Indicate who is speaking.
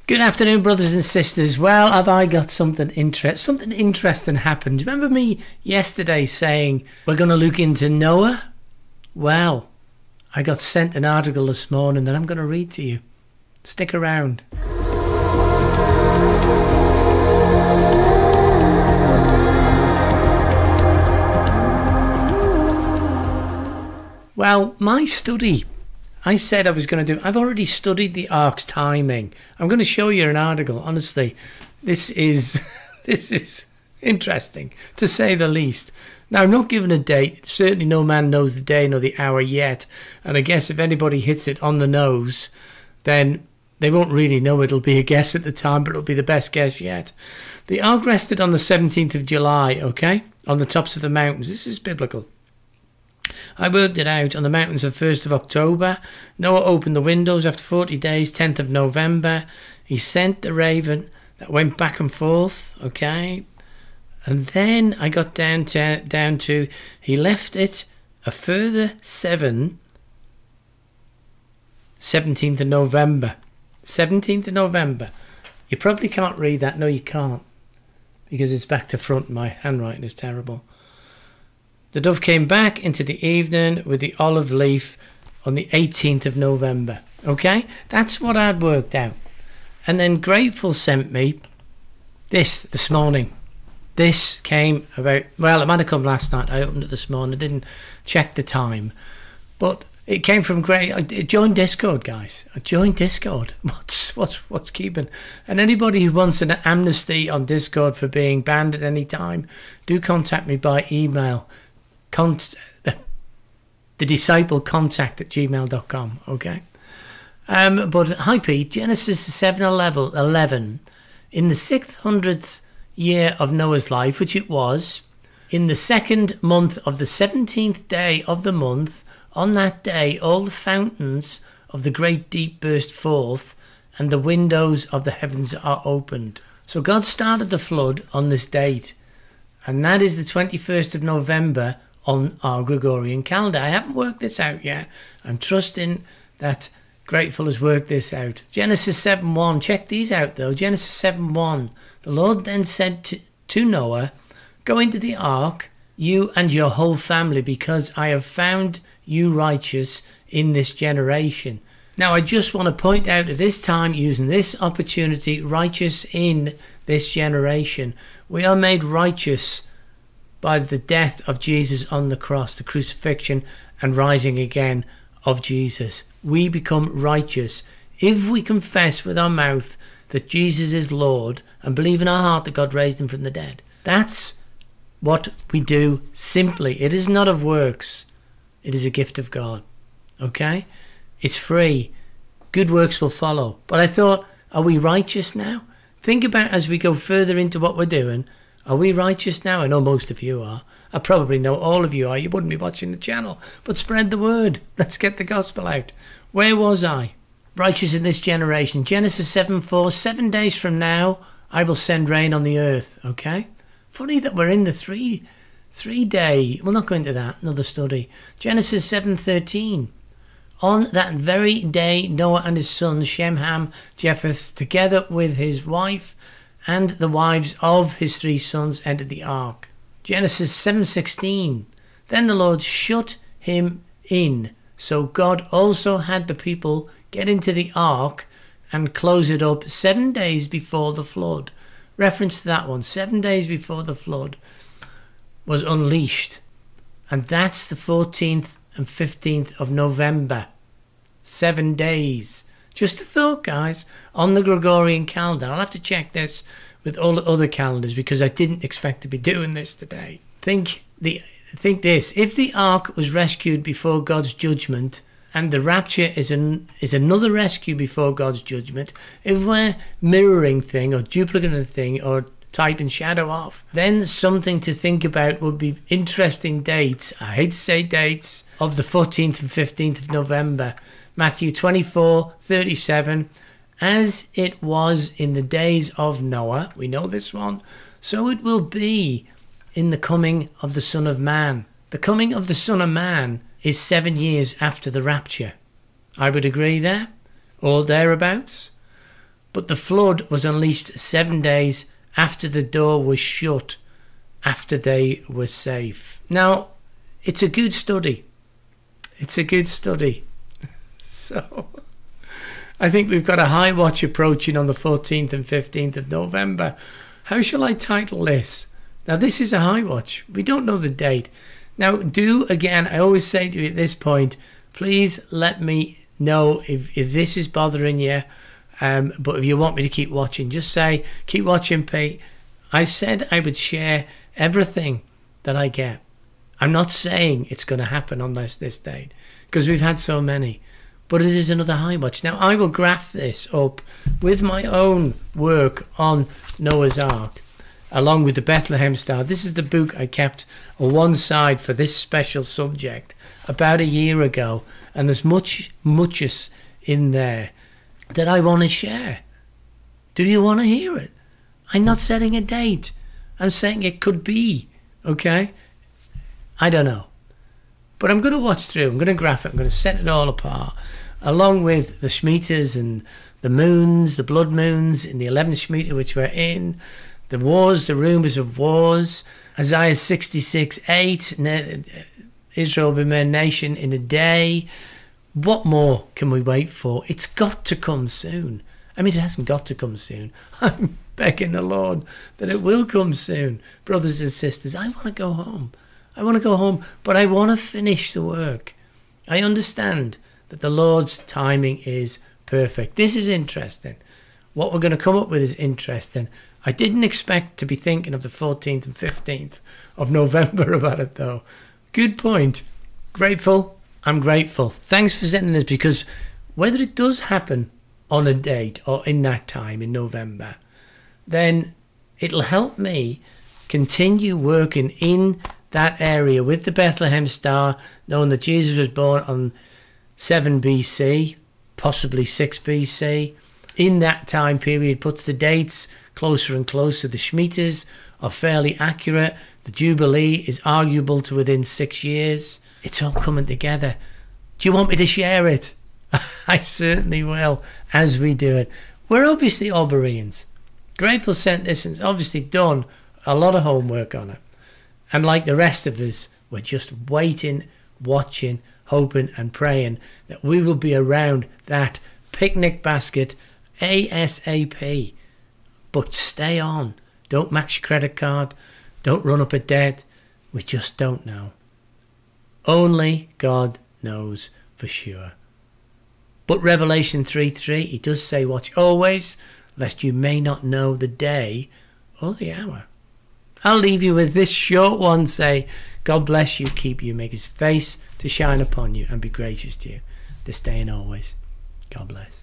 Speaker 1: Good afternoon, brothers and sisters. Well, have I got something interesting happened. Remember me yesterday saying we're going to look into Noah? Well, I got sent an article this morning that I'm going to read to you. Stick around. Well, my study, I said I was going to do. I've already studied the ark's timing. I'm going to show you an article. Honestly, this is interesting to say the least. Now, I'm not giving a date. Certainly no man knows the day nor the hour yet. And I guess if anybody hits it on the nose, then they won't really know. It'll be a guess at the time, but it'll be the best guess yet. The ark rested on the 17th of July, okay, on the tops of the mountains. This is biblical. I worked it out on the mountains of 1st of October. Noah opened the windows after 40 days, 10th of November. He sent the raven that went back and forth, okay? And then I got down to he left it a further 17th of November. 17th of November. You probably can't read that. No, you can't. Because it's back to front. My handwriting is terrible. The dove came back into the evening with the olive leaf on the 18th of November. Okay? That's what I'd worked out. And then Grateful sent me this morning. This came about, well, it might have come last night. I opened it this morning. I didn't check the time. But it came from join Discord, guys. Join Discord. What's keeping? And anybody who wants an amnesty on Discord for being banned at any time, do contact me by email. The disciple contact at gmail.com, okay? But hi Pete, Genesis 7:11, in the 600th year of Noah's life, which it was, in the second month of the 17th day of the month, on that day all the fountains of the great deep burst forth, and the windows of the heavens are opened. So God started the flood on this date, and that is the 21st of November on our Gregorian calendar. I haven't worked this out yet. I'm trusting that Grateful has worked this out. Genesis 7:1. Check these out though. Genesis 7:1. The Lord then said to Noah, "Go into the ark, you and your whole family, because I have found you righteous in this generation." Now I just want to point out at this time, using this opportunity, righteous in this generation. We are made righteous by the death of Jesus on the cross, the crucifixion and rising again of Jesus. We become righteous if we confess with our mouth that Jesus is Lord and believe in our heart that God raised him from the dead. That's what we do simply. It is not of works. It is a gift of God. Okay? It's free. Good works will follow. But I thought, are we righteous now? Think about as we go further into what we're doing. Are we righteous now? I know most of you are. I probably know all of you are. You wouldn't be watching the channel. But spread the word. Let's get the gospel out. Where was I? Righteous in this generation. Genesis 7:4. 7 days from now, I will send rain on the earth. Okay? Funny that we're in the three day. We'll not go into that. Another study. Genesis 7:13. On that very day, Noah and his sons, Shem, Ham, Japheth, together with his wife and the wives of his 3 sons, entered the ark. Genesis 7:16. Then the Lord shut him in. So God also had the people get into the ark and close it up 7 days before the flood. Reference to that one. 7 days before the flood was unleashed. And that's the 14th and 15th of November. 7 days. Just a thought, guys, on the Gregorian calendar. I'll have to check this with all the other calendars because I didn't expect to be doing this today. Think this. If the ark was rescued before God's judgment and the rapture is another rescue before God's judgment, if we're mirroring thing or duplicating a thing or type and shadow off, then something to think about would be interesting dates. I hate to say dates of the 14th and 15th of November. Matthew 24:37, as it was in the days of Noah, we know this one, so it will be in the coming of the Son of Man. The coming of the Son of Man is 7 years after the rapture. I would agree there, or thereabouts. But the flood was unleashed 7 days after the door was shut, after they were safe. Now, it's a good study. It's a good study. So, I think we've got a high watch approaching on the 14th and 15th of November. How shall I title this? Now, this is a high watch. We don't know the date. Now, again, I always say to you at this point, please let me know if this is bothering you. But if you want me to keep watching, just say, keep watching, Pete. I said I would share everything that I get. I'm not saying it's going to happen on this date, because we've had so many. But it is another high watch. Now, I will graph this up with my own work on Noah's Ark, along with the Bethlehem Star. This is the book I kept on one side for this special subject about a year ago. And there's muches in there that I want to share. Do you want to hear it? I'm not setting a date. I'm saying it could be, okay? I don't know. But I'm going to watch through. I'm going to graph it. I'm going to set it all apart, along with the Shemitahs and the moons, the blood moons in the 11th Shemitah, which we're in, the wars, the rumours of wars, Isaiah 66:8, Israel will be made nation in a day. What more can we wait for? It's got to come soon. I mean, it hasn't got to come soon. I'm begging the Lord that it will come soon. Brothers and sisters, I want to go home. I want to go home, but I want to finish the work. I understand that the Lord's timing is perfect. This is interesting. What we're going to come up with is interesting. I didn't expect to be thinking of the 14th and 15th of November about it, though. Good point. Grateful. I'm grateful. Thanks for sending this, because whether it does happen on a date or in that time in November, then it'll help me continue working in that area with the Bethlehem Star, knowing that Jesus was born on 7 BC, possibly 6 BC. In that time period, puts the dates closer and closer. The Shemitahs are fairly accurate. The Jubilee is arguable to within 6 years. It's all coming together. Do you want me to share it? I certainly will, as we do it. We're obviously all Bereans. Grateful sent this and obviously done a lot of homework on it. And like the rest of us, we're just waiting, watching, hoping and praying that we will be around that picnic basket ASAP. But stay on. Don't max your credit card. Don't run up a debt. We just don't know. Only God knows for sure. But Revelation 3:3, he does say, watch always, lest you may not know the day or the hour. I'll leave you with this short one. Say, God bless you, keep you, make his face to shine upon you and be gracious to you this day and always. God bless.